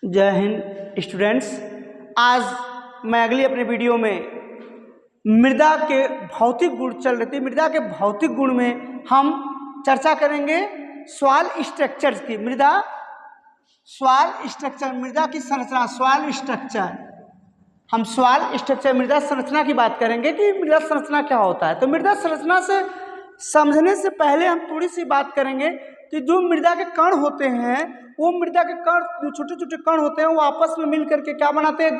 जय हिंद स्टूडेंट्स। आज मैं अगली अपने वीडियो में मृदा के भौतिक गुण चल रहे थे। मृदा के भौतिक गुण में हम चर्चा करेंगे सॉइल स्ट्रक्चर्स की। मृदा सॉइल स्ट्रक्चर, मृदा की संरचना, सॉइल स्ट्रक्चर। हम सॉइल स्ट्रक्चर मृदा संरचना की बात करेंगे कि मृदा संरचना क्या होता है। तो मृदा संरचना से समझने से पहले हम थोड़ी सी बात करेंगे कि जो मृदा के कण होते हैं, वो मृदा के कण, जो छोटे छोटे कण होते हैं, वो आपस में मिल करके क्या बनाते हैं?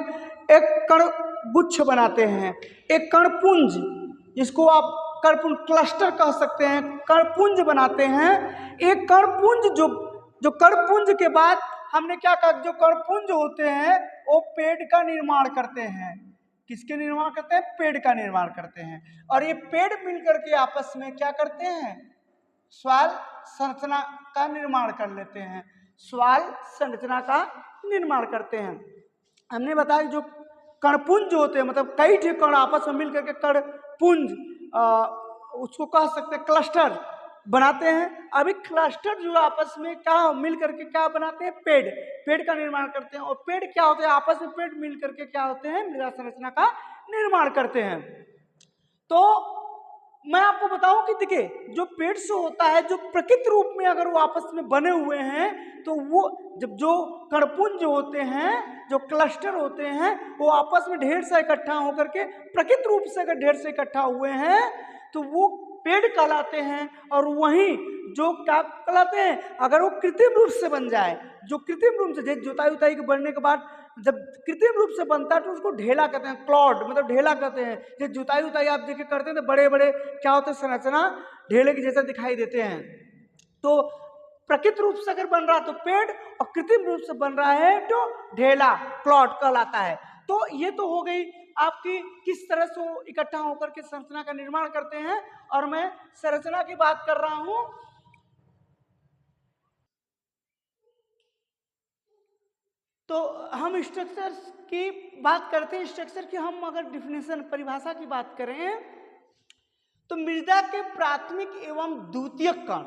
एक कण गुच्छ बनाते हैं, एक कणपुंज, जिसको आप कणपुंज क्लस्टर कह सकते हैं, कणपुंज बनाते हैं। एक कणपुंज जो कणपुंज के बाद हमने क्या कहा, जो कणपुंज होते हैं वो पेड़ का निर्माण करते हैं। किसके निर्माण करते हैं? पेड़ का निर्माण करते हैं। और ये पेड़ मिलकर के आपस में क्या करते हैं? सॉइल संरचना का निर्माण कर लेते हैं। सॉइल संरचना का निर्माण करते हैं। हमने बताया जो कणपुंज होते हैं, मतलब कई ठे कण आपस में मिलकर के कणपुंज, उसको कह सकते हैं क्लस्टर बनाते हैं। अभी क्लस्टर जो आपस में क्या मिल करके क्या बनाते हैं? पेड़ का निर्माण करते हैं। और पेड़ क्या होते हैं? आपस में पेड़ मिल करके क्या होते हैं? मृदा संरचना का निर्माण करते हैं। तो मैं आपको बताऊं कि देखिए, जो पेड़ से होता है, जो प्रकृति रूप में अगर वो आपस में बने हुए हैं, तो वो जब जो कणपुंज होते हैं, जो क्लस्टर होते हैं, वो आपस में ढेर से इकट्ठा होकर के प्रकृति रूप से अगर ढेर से इकट्ठा हुए हैं तो वो पेड़ कहलाते हैं। और वहीं जो क्या कहलाते हैं? अगर वो कृत्रिम रूप से बन जाए, जो कृत्रिम रूप से जुताई उताई के बनने के बाद जब कृत्रिम रूप से बनता है तो उसको ढेला कहते हैं, क्लॉड मतलब ढेला कहते हैं। जो जुताई उताई आप देखिए करते हैं तो बड़े बड़े क्या होते हैं? संरचना ढेले की जैसा दिखाई देते हैं। तो प्रकृति रूप से अगर बन रहा तो पेड़, और कृत्रिम रूप से बन रहा है तो ढेला, क्लॉड कहलाता है। तो ये तो हो गई आपकी किस तरह से वो इकट्ठा होकर के संरचना का निर्माण करते हैं। और मैं संरचना की बात कर रहा हूं। तो हम स्ट्रक्चर्स की बात करते हैं। स्ट्रक्चर की हम अगर डिफिनेशन, परिभाषा की बात करें तो मृदा के प्राथमिक एवं द्वितीयक कण,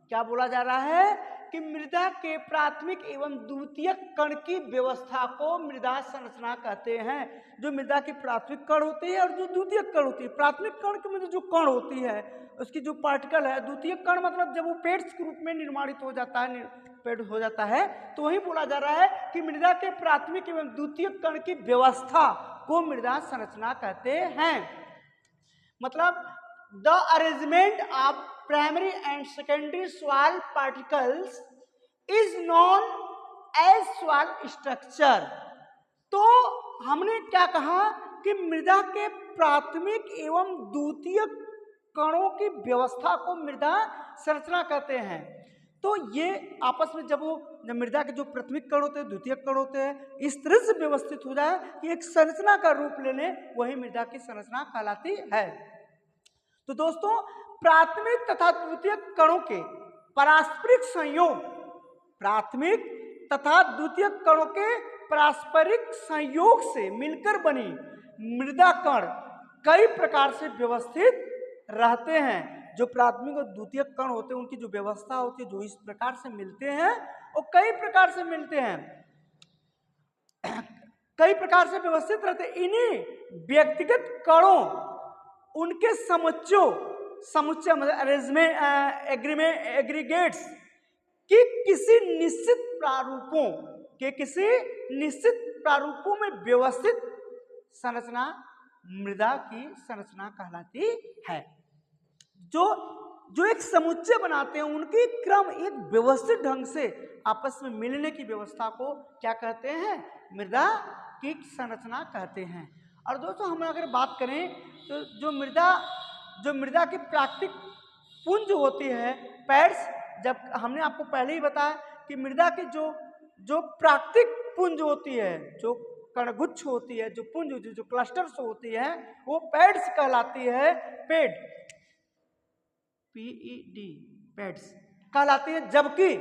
क्या बोला जा रहा है कि मृदा के प्राथमिक एवं द्वितीयक कण की व्यवस्था को मृदा संरचना कहते हैं। जो मृदा की प्राथमिक कण होती है और जो द्वितीयक कण होती है। प्राथमिक कण के मतलब जो कण होती है, उसकी जो पार्टिकल है। द्वितीयक कण मतलब जब वो पेड्स के रूप में निर्माणित हो जाता है, पेड़ हो जाता है, तो वही बोला जा रहा है कि मृदा के प्राथमिक एवं द्वितीयक कण की व्यवस्था को मृदा संरचना कहते हैं। मतलब the arrangement of primary and secondary soil particles is known as soil structure. तो हमने क्या कहा कि मृदा के प्राथमिक एवं द्वितीयक कणों की व्यवस्था को मृदा संरचना कहते हैं। तो ये आपस में जब मृदा के जो प्राथमिक कण होते हैं, द्वितीयक कण होते हैं, इस तरह से व्यवस्थित हो जाए कि एक संरचना का रूप ले ले, वही मृदा की संरचना कहलाती है। तो दोस्तों, प्राथमिक तथा द्वितीयक कणों के पारस्परिक संयोग, प्राथमिक तथा द्वितीयक कणों के पारस्परिक संयोग से मिलकर बनी मृदा कण कई प्रकार से व्यवस्थित रहते हैं। जो प्राथमिक और द्वितीयक कण होते हैं, उनकी जो व्यवस्था होती है, जो इस प्रकार से मिलते हैं, वो कई प्रकार से मिलते हैं, कई प्रकार से व्यवस्थित रहते हैं। इन्हीं व्यक्तिगत कणों, उनके समुच्चय मतलब अरेंजमेंट, एग्रीगेट्स की किसी निश्चित प्रारूपों में व्यवस्थित संरचना मृदा की संरचना कहलाती है। जो एक समुच्चय बनाते हैं, उनके क्रम एक व्यवस्थित ढंग से आपस में मिलने की व्यवस्था को क्या कहते हैं? मृदा की संरचना कहते हैं। और दोस्तों, हम अगर बात करें तो जो मृदा की प्राकृतिक पुंज होती है, पैड्स, जब हमने आपको पहले ही बताया कि मृदा की जो प्राकृतिक पुंज होती है, जो कणगुच्छ होती है, जो पुंज, जो क्लस्टर्स होती है, वो पैड्स कहलाती है। पेड, PED, पैड्स कहलाती है। जबकि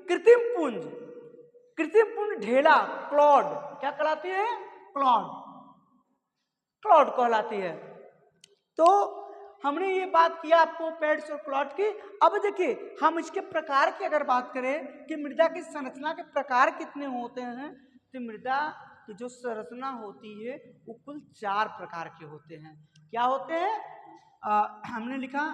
कृत्रिम पुंज ढेला, क्लॉड, क्या कहलाती है? क्लॉड कहलाती है। तो हमने ये बात किया आपको पैड्स और क्लॉट की। अब देखिए हम इसके प्रकार की अगर बात करें कि मृदा की संरचना के प्रकार कितने होते हैं, तो मृदा की जो संरचना होती है वो कुल 4 प्रकार के होते हैं। क्या होते हैं? हमने लिखा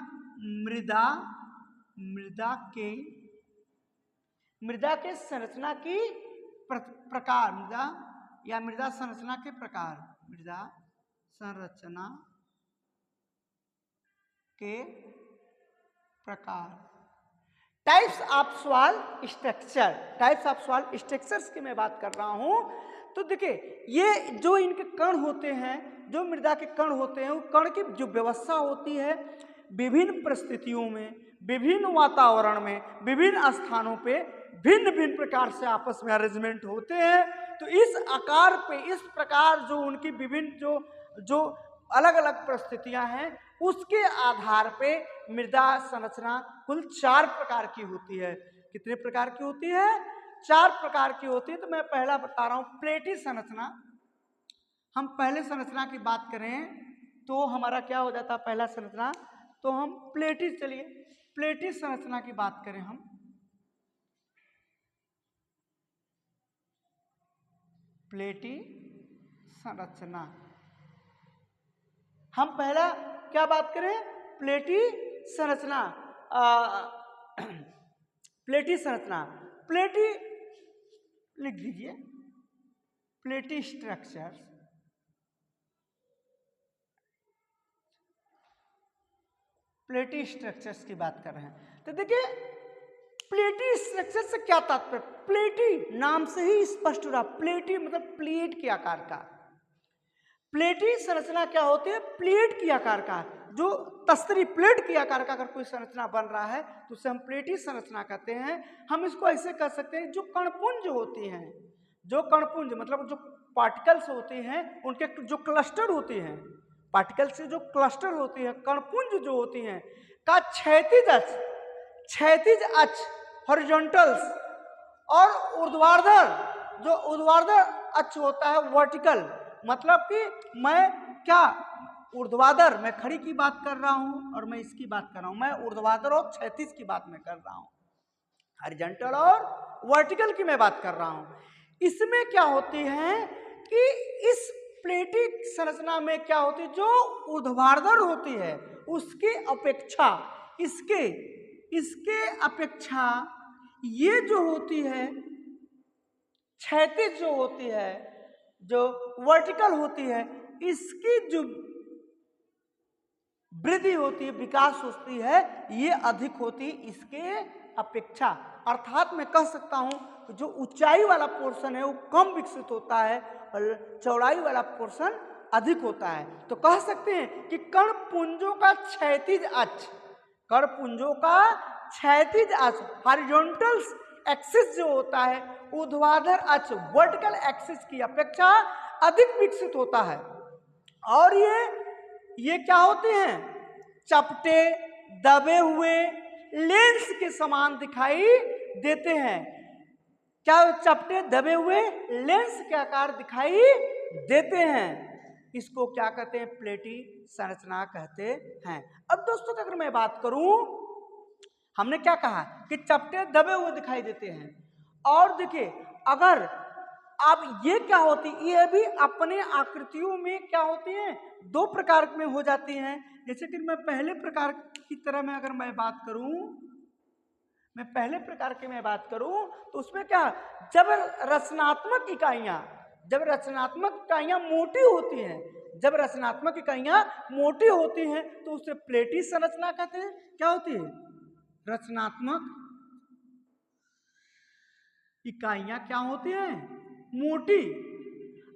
मृदा के संरचना की प्रकार, मृदा संरचना के प्रकार, मृदा संरचना के प्रकार। Types of soil structure, types of soil structures की मैं बात कर रहा हूं। तो देखिए ये जो इनके कण होते हैं, जो मृदा के कण होते हैं, वो कण की जो व्यवस्था होती है विभिन्न परिस्थितियों में, विभिन्न वातावरण में, विभिन्न स्थानों पे भिन्न भिन्न प्रकार से आपस में अरेंजमेंट होते हैं। तो इस आकार पे, इस प्रकार जो उनकी विभिन्न जो अलग अलग परिस्थितियां हैं, उसके आधार पे मृदा संरचना कुल 4 प्रकार की होती है। कितने प्रकार की होती है? 4 प्रकार की होती है। तो मैं पहला बता रहा हूं प्लेटी संरचना। हम पहले संरचना की बात करें तो हमारा क्या हो जाता है? पहला संरचना तो हम प्लेटी, चलिए प्लेटी संरचना की बात करें हम। प्लेटी संरचना, हम पहला क्या बात करें? प्लेटी संरचना। प्लेटी संरचना, प्लेटी लिख दीजिए, प्लेटी स्ट्रक्चर्स। प्लेटी स्ट्रक्चर्स की बात कर रहे हैं। तो देखिए प्लेटी स्ट्रक्चर से क्या तात्पर्य? प्लेटी नाम से ही स्पष्ट हो रहा, प्लेटी मतलब प्लेट के आकार का। प्लेटी संरचना क्या होती है? प्लेट की आकार का, जो तस्तरी प्लेट की आकार का अगर कोई संरचना बन रहा है तो उसे हम प्लेटी संरचना कहते हैं। हम इसको ऐसे कह सकते हैं, जो कणपुंज होती हैं, जो कणपुंज मतलब जो पार्टिकल्स होते हैं, उनके जो क्लस्टर होते हैं, पार्टिकल से जो क्लस्टर होती है, कणपुंज जो होती हैं का क्षैतिज अक्ष हॉरिजॉन्टल्स और ऊर्ध्वाधर, जो ऊर्ध्वाधर अक्ष होता है वर्टिकल, मतलब कि मैं क्या ऊर्ध्वाधर, मैं खड़ी की बात कर रहा हूं और मैं इसकी बात कर रहा हूं, मैं ऊर्ध्वाधर और क्षैतिज की बात मैं कर रहा हूं, हॉरिजॉन्टल और वर्टिकल की मैं बात कर रहा हूं। इसमें क्या होती है कि इस प्लेटिक संरचना में क्या होती है? जो ऊर्ध्वाधर होती है उसके अपेक्षा इसके अपेक्षा ये जो होती है क्षैतिज जो होती है, जो वर्टिकल होती है, इसकी जो वृद्धि होती है, विकास होती है, ये अधिक होती है इसके अपेक्षा। अर्थात मैं कह सकता हूं कि जो ऊंचाई वाला पोर्शन है वो कम विकसित होता है और चौड़ाई वाला पोर्शन अधिक होता है। तो कह सकते हैं कि कणपुंजों का क्षैतिज अक्ष, कणपुंजों का क्षैतिज अक्ष हॉरिजॉन्टल एक्सिस जो होता है, ऊर्ध्वाधर अक्ष वर्टिकल एक्सिस की अपेक्षा अधिक विकसित होता है। और ये क्या होते हैं? चपटे दबे हुए लेंस के समान दिखाई देते हैं। क्या चपटे दबे हुए लेंस के आकार दिखाई देते हैं? इसको क्या कहते हैं? प्लेटी संरचना कहते हैं। अब दोस्तों अगर मैं बात करूं, हमने क्या कहा कि चपटे दबे हुए दिखाई देते हैं। और देखिए अगर अब ये क्या होती, ये भी अपने आकृतियों में क्या होती हैं? 2 प्रकार में हो जाती हैं। जैसे कि मैं पहले प्रकार की तरह में अगर मैं बात करूं, तो उसमें क्या, जब रचनात्मक इकाइयां मोटी होती हैं, जब रचनात्मक इकाइयां मोटी होती हैं तो उसे प्लेटी संरचना कहते हैं। क्या होती है? रचनात्मक इकाइयां क्या होती हैं? मोटी।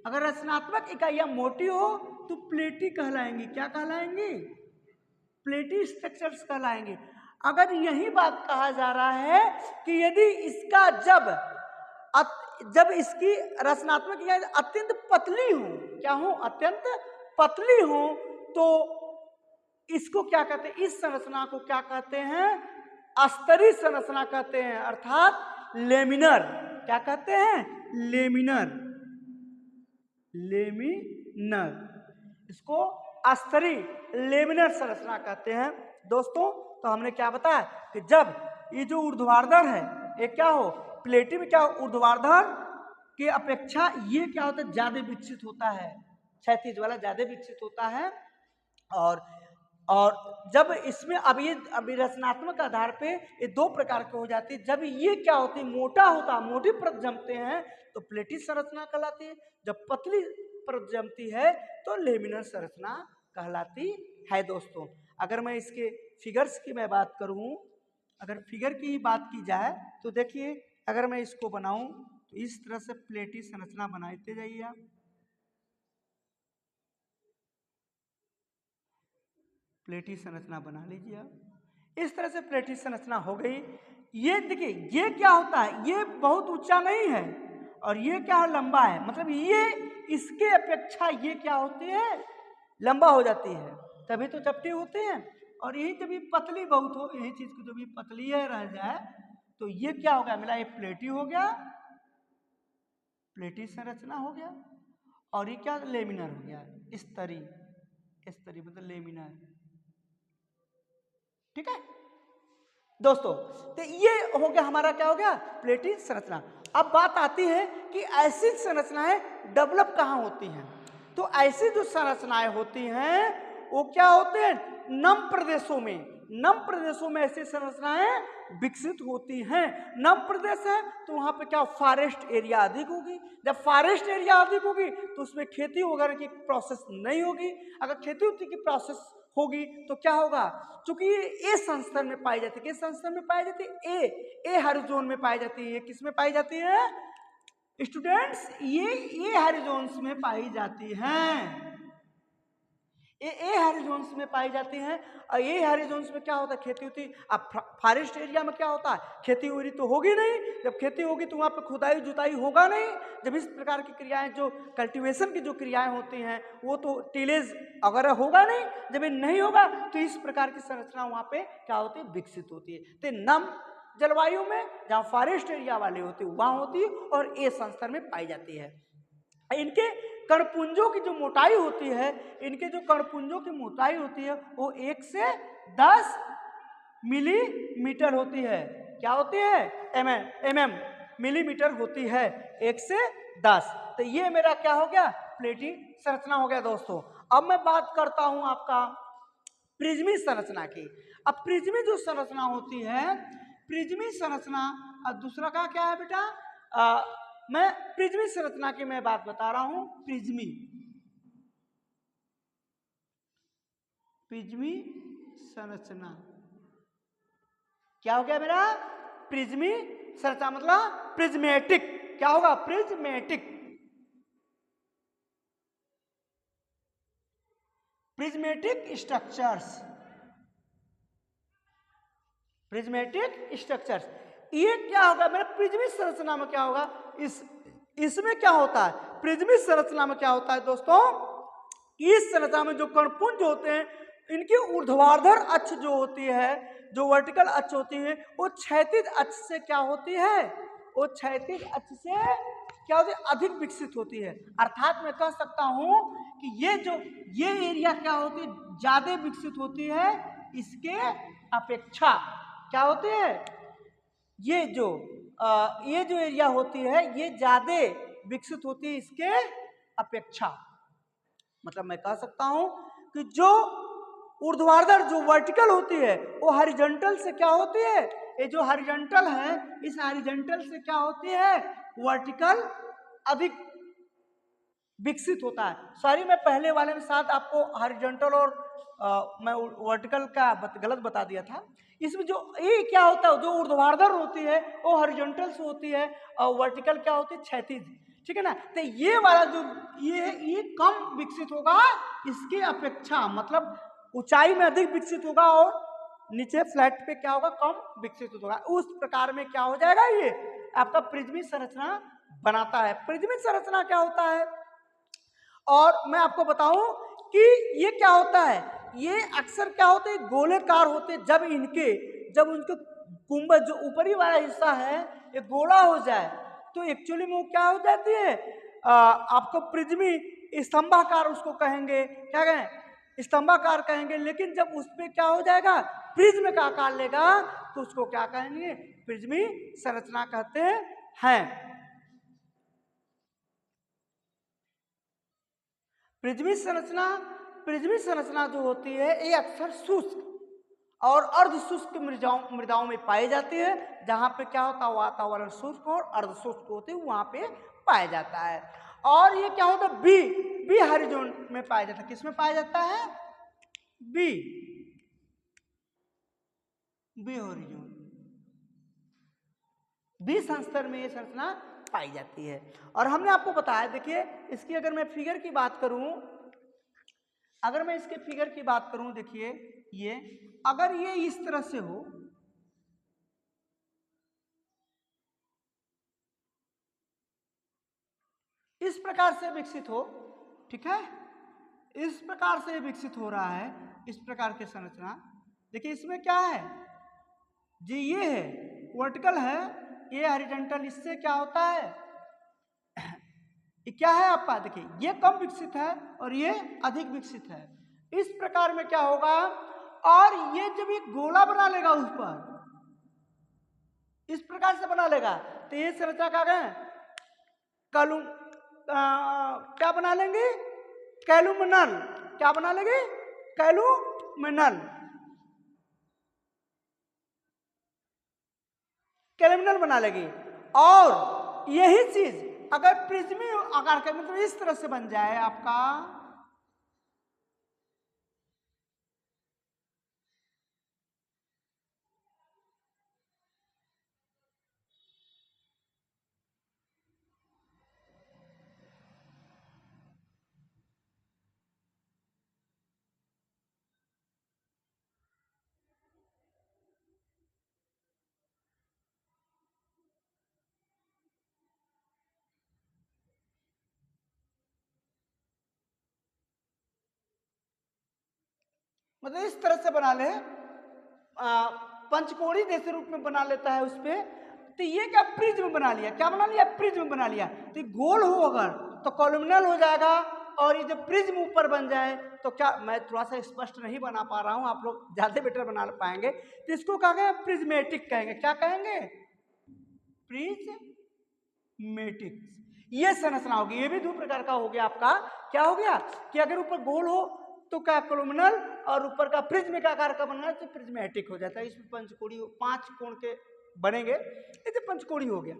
अगर रचनात्मक इकाइयां मोटी हो तो प्लेटी कहलाएंगी। क्या कहलाएंगी? प्लेटी स्ट्रक्चर्स कहलाएंगे। अगर यही बात कहा जा रहा है कि यदि इसका जब इसकी रचनात्मक इकाइयां अत्यंत पतली हो, क्या हो? अत्यंत पतली हो, तो इसको क्या कहते हैं? इस संरचना को क्या कहते हैं? अस्तरी संरचना कहते हैं, अर्थात लेमिनर। क्या कहते हैं? लेमिनर। इसको अस्तरीय लेमिनर संरचना कहते हैं दोस्तों। तो हमने क्या बताया कि जब ये जो ऊर्ध्वाधर है ये क्या हो, प्लेटी में क्या ऊर्ध्वाधर की अपेक्षा ये क्या होता है, ज्यादा विकसित होता है, क्षैतिज वाला ज्यादा विकसित होता है। और जब इसमें अब ये रचनात्मक आधार पे ये दो प्रकार के हो जाती है। जब ये क्या होती है, मोटा होता है, मोटी परत जमते हैं तो प्लेटी संरचना कहलाती है। जब पतली परत जमती है तो लेमिनर संरचना कहलाती है दोस्तों। अगर मैं इसके फिगर्स की मैं बात करूं, अगर फिगर की ही बात की जाए तो देखिए, अगर मैं इसको बनाऊं तो इस तरह से प्लेटी संरचना बनाते जाइए आप। प्लेटी संरचना बना लीजिए आप। इस तरह से प्लेटी संरचना हो गई। ये देखिए ये क्या होता है, ये बहुत ऊंचा नहीं है और ये क्या लंबा है, मतलब ये इसके अपेक्षा ये क्या होती है, लंबा हो जाती है, तभी तो चपटी होते हैं। और यही जब ये पतली बहुत हो, यही चीज को जब ये पतली है रह जाए तो ये क्या हो गया, मिला ये प्लेटी हो गया, प्लेटी संरचना हो गया। और ये क्या लेमिनर हो गया, स्तरी, स्तरी मतलब लेमिनर। ठीक है दोस्तों, तो ये हो गया हमारा क्या हो गया, प्लेटी संरचना। अब बात आती है कि ऐसी संरचनाएं डेवलप कहाँ होती हैं। तो ऐसी जो संरचनाएं होती हैं वो क्या होते हैं, नम प्रदेशों में, नम प्रदेशों में ऐसी संरचनाएं विकसित होती हैं। नम प्रदेश है तो वहां पे क्या, फॉरेस्ट एरिया अधिक होगी। जब फॉरेस्ट एरिया अधिक होगी तो उसमें खेती वगैरह की प्रोसेस नहीं होगी। अगर खेती उती की प्रोसेस होगी तो क्या होगा, चूंकि ये ए संस्थान में पाई जाती है, किस संस्थान में पाई जाती है, ए हॉरिजॉन में पाई जाती है। किस में पाई जाती है स्टूडेंट्स, ये ए हॉरिजॉन्स में पाई जाती हैं, ए हॉरिजॉन्स में पाई जाती हैं। और ए हॉरिजॉन्स में क्या होता है, खेती होती। अब फॉरेस्ट एरिया में क्या होता है, खेती हो रही तो होगी नहीं, जब खेती होगी तो वहाँ पे खुदाई जुताई होगा नहीं। जब इस प्रकार की क्रियाएं, जो कल्टीवेशन की जो क्रियाएं होती हैं वो तो टिलेज वगैरह होगा नहीं। जब ये नहीं होगा तो इस प्रकार की संरचना वहाँ पे क्या होती है, विकसित होती है। तो नम जलवायु में जहाँ फॉरेस्ट एरिया वाली होती है वहाँ होती है और ए संस्थान में पाई जाती है। इनके कणपुंजों की जो मोटाई होती है, इनके जो कणपुंजों की मोटाई होती है वो 1 से 10 मिलीमीटर होती है। क्या होती है, एमएम मिलीमीटर होती है, 1 से 10। तो ये मेरा क्या हो गया, प्लेटी संरचना हो गया दोस्तों। अब मैं बात करता हूं आपका प्रिज्मी संरचना की। अब प्रिज्मी जो संरचना होती है, प्रिज्मी संरचना, दूसरा का क्या है बेटा, मैं प्रिज्मी संरचना की मैं बात बता रहा हूं। प्रिज्मी, प्रिज्मी संरचना क्या हो गया मेरा, प्रिज्मी संरचना मतलब प्रिज्मेटिक, क्या होगा, prismatic, prismatic structures, prismatic structures. ये क्या होगा मेरा, प्रिज्मी संरचना में क्या होगा, इसमें क्या होता है, प्रिज्मी संरचना में क्या होता है दोस्तों, इस संरचना में जो कणपुंज होते हैं इनकी ऊर्ध्वाधर अक्ष जो होती है, जो वर्टिकल अक्ष होती है, वो क्षैतिज अक्ष से क्या होती है, वो क्षैतिज अक्ष से क्या होती है, अधिक विकसित होती है। अर्थात मैं कह सकता हूं कि ये एरिया क्या होती है, ज्यादा विकसित होती है इसके अपेक्षा। क्या होती है, ये जो एरिया होती है ये ज्यादा विकसित होती है इसके अपेक्षा। मतलब मैं कह सकता हूं कि जो ऊर्ध्वाधर जो वर्टिकल होती है वो हॉरिजॉन्टल से क्या होती है, ये जो हॉरिजॉन्टल है इस हॉरिजॉन्टल से क्या होती है, वर्टिकल अधिक विकसित होता है। सॉरी मैं पहले वाले में साथ आपको हॉरिजॉन्टल और मैं वर्टिकल का गलत बता दिया था। इसमें जो ये क्या होता है, जो ऊर्ध्वाधर होती है वो हॉरिजॉन्टल से होती है और वर्टिकल क्या होती है, क्षैतिज। ठीक है ना, तो ये वाला जो ये कम विकसित होगा इसके अपेक्षा, मतलब ऊंचाई में अधिक विकसित होगा और नीचे फ्लैट पे क्या होगा, कम विकसित होगा। उस प्रकार में क्या हो जाएगा, ये आपका प्रिज्मी संरचना बनाता है। प्रिज्मी संरचना क्या होता है, और मैं आपको बताऊं कि ये क्या होता है, ये अक्सर क्या होते हैं, गोलेकार होते हैं। जब उनके गुंबद जो ऊपरी वाला हिस्सा है ये गोला हो जाए तो एक्चुअली में वो क्या हो जाती है, आपको प्रिज्मी स्तंभाकार उसको कहेंगे, क्या कहें, स्तंभाकार कहेंगे, लेकिन जब उस पे क्या हो जाएगा, प्रिज्म का आकार लेगा तो उसको क्या कहेंगे, प्रिज्मी संरचना कहते हैं। प्रिज्मी संरचना जो होती है ये अक्सर शुष्क और अर्ध शुष्क मृदाओं में पाई जाती है। जहां पे क्या होता है, वातावरण शुष्क और अर्ध शुष्क होते हैं वहां पे पाया जाता है। और ये क्या होता है, बी हॉरिजॉन में पाया जाता है। किस में पाया जाता है, बी हॉरिजॉन, बी संस्तर में ये संरचना पाई जाती है। और हमने आपको बताया, देखिए इसकी अगर मैं फिगर की बात करूं, अगर मैं इसके फिगर की बात करूं, देखिए ये अगर ये इस तरह से हो, इस प्रकार से विकसित हो, ठीक है, इस प्रकार से विकसित हो रहा है, इस प्रकार की संरचना। देखिए इसमें क्या है जी, ये है वर्टिकल है, ये हॉरिजॉन्टल, इससे क्या होता है, ये क्या है आपका, देखिए ये कम विकसित है और ये अधिक विकसित है। इस प्रकार में क्या होगा, और ये जब ये गोला बना लेगा उस पर, इस प्रकार से बना लेगा, तो ये संरचना क्या गए कलुम, क्या बना लेंगे, कैलुमिनल, क्या बना लेंगे, कैलुमिनल, कैलुमिनल बना लेगी। और यही चीज अगर प्रिज्मी आकार का, मतलब इस तरह से बन जाए आपका, मतलब इस तरह से बना ले, पंचकोणी जैसे रूप में बना लेता है उस पे, तो ये क्या प्रिज्म बना लिया, क्या बना लिया, प्रिज्म बना लिया। तो ये गोल हो अगर तो कॉलुमिनल हो जाएगा, और ये जब प्रिज्म ऊपर बन जाए तो क्या, मैं थोड़ा सा स्पष्ट नहीं बना पा रहा हूं, आप लोग ज्यादा बेटर बना पाएंगे, तो इसको कहेंगे प्रिज्मेटिक कहेंगे, क्या कहेंगे, प्रिज्मेटिक। ये संरचना होगी। ये भी दो प्रकार का हो गया आपका, क्या हो गया कि अगर ऊपर गोल हो तो क्या कोलुमिनल, और ऊपर का प्रिज्म का आकार का बनना है तो प्रिज्मेटिक हो जाता है। इसमें पंचकोणी, 5 कोण के बनेंगे, ये पंचकोणी हो गया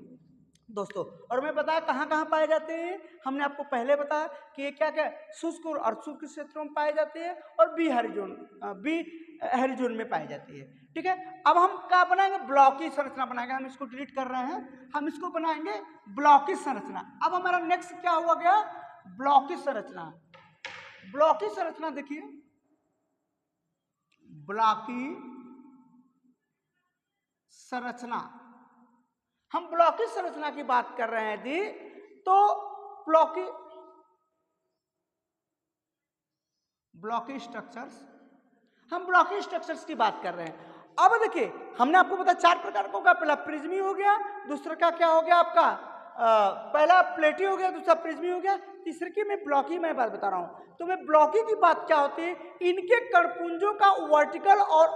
दोस्तों। और मैं बताया कहाँ कहाँ पाए जाते हैं, हमने आपको पहले बताया कि ये क्या क्या शुष्क और अर्धशुष्क क्षेत्रों में पाए जाते हैं, और बी हॉरिजॉन में पाई जाती है, ठीक है। अब हम क्या बनाएंगे, ब्लॉकी संरचना बनाएंगे। हम इसको डिलीट कर रहे हैं, हम इसको बनाएंगे ब्लॉकी संरचना। अब हमारा नेक्स्ट क्या हुआ गया, ब्लॉकी संरचना। ब्लॉकी संरचना देखिए, ब्लॉकी संरचना, हम ब्लॉकी संरचना की बात कर रहे हैं जी, तो ब्लॉकी स्ट्रक्चर्स, हम ब्लॉकी स्ट्रक्चर्स की बात कर रहे हैं। अब देखिए हमने आपको बताया 4 प्रकार का होगा, पहला प्रिज्मी हो गया, दूसरा का क्या हो गया आपका, पहला प्लेटी हो गया, दूसरा प्रिज्मी हो गया, तीसरे की मैं ब्लॉकी में बात बता रहा हूं। तो मैं ब्लॉकी की बात क्या होती है, इनके कणपुंजों का वर्टिकल और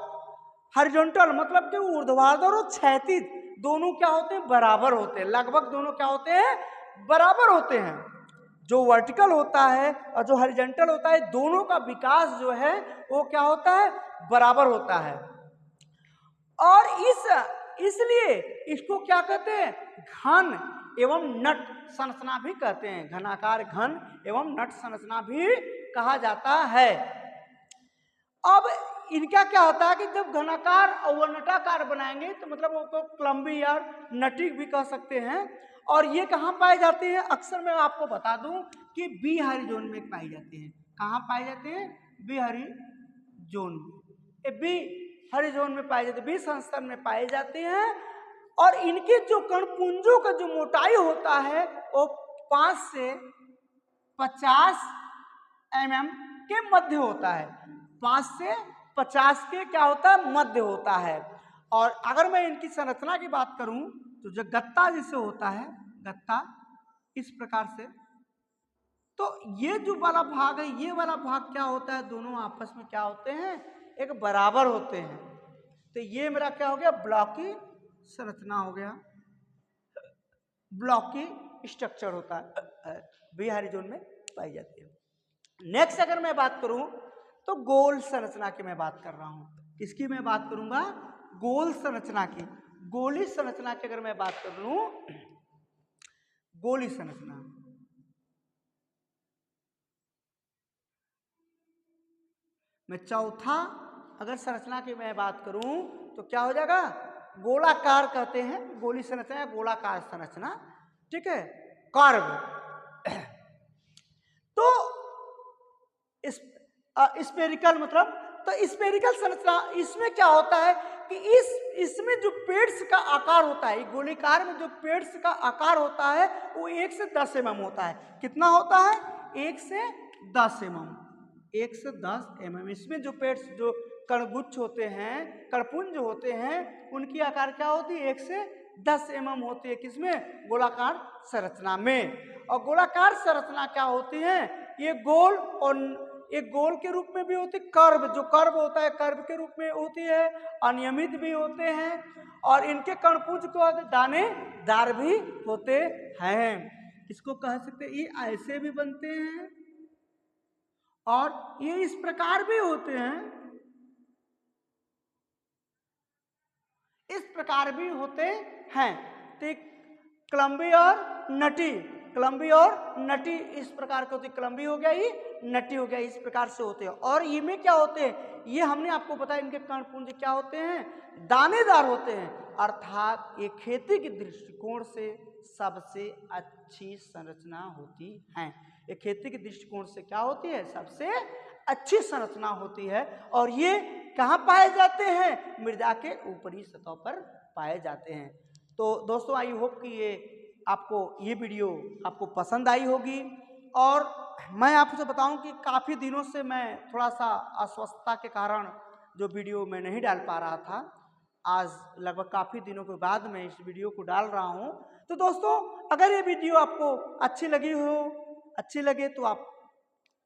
हॉरिजॉन्टल, मतलब कि ऊर्ध्वाधर और क्षैतिज दोनों क्या होते हैं, बराबर होते हैं, लगभग दोनों क्या होते हैं, बराबर होते हैं। जो वर्टिकल होता है और जो हॉरिजॉन्टल होता है, दोनों का विकास जो है वो क्या होता है, बराबर होता है। और इसलिए इसको क्या कहते हैं, घन एवं नट संरचना भी कहते हैं, घनाकार घन एवं नट संरचना भी कहा जाता है। अब इनका क्या होता है कि जब घनाकार और नटाकार बनाएंगे तो मतलब वो क्लम्बी या नटी भी कह सकते हैं। और ये कहाँ पाए जाते हैं, अक्सर मैं आपको बता दूं कि बी हॉरिजॉन में पाए जाते हैं। कहाँ पाए जाते हैं, बी हॉरिजॉन, बी हॉरिजॉन में पाए जाते हैं, बी संस्तर में पाए जाते हैं। और इनके जो कणपुंजों का जो मोटाई होता है वो 5 से 50 mm के मध्य होता है, 5 से 50 के क्या होता है, मध्य होता है। और अगर मैं इनकी संरचना की बात करूं तो जो गत्ता जिसे होता है, गत्ता इस प्रकार से तो ये जो वाला भाग है, ये वाला भाग क्या होता है, दोनों आपस में क्या होते हैं, एक बराबर होते हैं। तो ये मेरा क्या हो गया, ब्लॉक की संरचना हो गया, ब्लॉक की स्ट्रक्चर होता है, बिहारी जोन में पाई जाती है। नेक्स्ट अगर मैं बात करूं तो गोल संरचना की मैं बात कर रहा हूं। किसकी मैं बात करूंगा, गोल संरचना की। गोली संरचना की अगर मैं बात कर लूं, गोली संरचना, मैं चौथा अगर संरचना की मैं बात करूं तो क्या हो जाएगा, गोलाकार कहते हैं, गोली संरचना या गोलाकार संरचना, ठीक है, कर्व। तो इस स्पेरिकल मतलब, तो स्पेरिकल संरचना, इसमें क्या होता है कि इसमें जो पेड्स का आकार होता है, गोलीकार में जो पेड्स का आकार होता है वो 1 से 10 mm होता है। कितना होता है, 1 से 10 mm, 1 से 10 mm। इसमें जो पेड्स, जो कणगुच्छ होते हैं, कणपुंज होते हैं, उनकी आकार क्या होती है, 1 से 10 mm होती है। किसमें, गोलाकार संरचना में। और गोलाकार संरचना क्या होती है, ये गोल और एक गोल के रूप में भी होती है, कर्व, जो कर्व होता है कर्व के रूप में होती है, अनियमित भी होते हैं, और इनके कणपुंज को दानेदार भी होते हैं। इसको कह सकते हैं, ये ऐसे भी बनते हैं और ये इस प्रकार भी होते हैं, इस प्रकार भी होते हैं। तो क्लम्बी और नटी, क्लम्बी और नटी इस प्रकार के होते, क्लम्बी हो गया, ये नटी हो गया, इस प्रकार से होते हैं। और इनमें क्या होते हैं, ये हमने आपको बताया, इनके कणपुंज क्या होते हैं, दानेदार होते हैं। अर्थात ये खेती के दृष्टिकोण से सबसे अच्छी संरचना होती है। ये खेती के दृष्टिकोण से क्या होती है, सबसे अच्छी संरचना होती है। और ये कहाँ पाए जाते हैं, मृदा के ऊपरी सतह पर पाए जाते हैं। तो दोस्तों, आई होप कि ये वीडियो आपको पसंद आई होगी। और मैं आपसे बताऊं कि काफ़ी दिनों से मैं थोड़ा सा अस्वस्थता के कारण जो वीडियो मैं नहीं डाल पा रहा था, आज लगभग काफ़ी दिनों के बाद मैं इस वीडियो को डाल रहा हूं। तो दोस्तों, अगर ये वीडियो आपको अच्छी लगे तो आप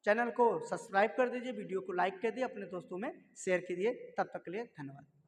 चैनल को सब्सक्राइब कर दीजिए, वीडियो को लाइक कर दिए, अपने दोस्तों में शेयर कीजिए। तब तक के लिए धन्यवाद।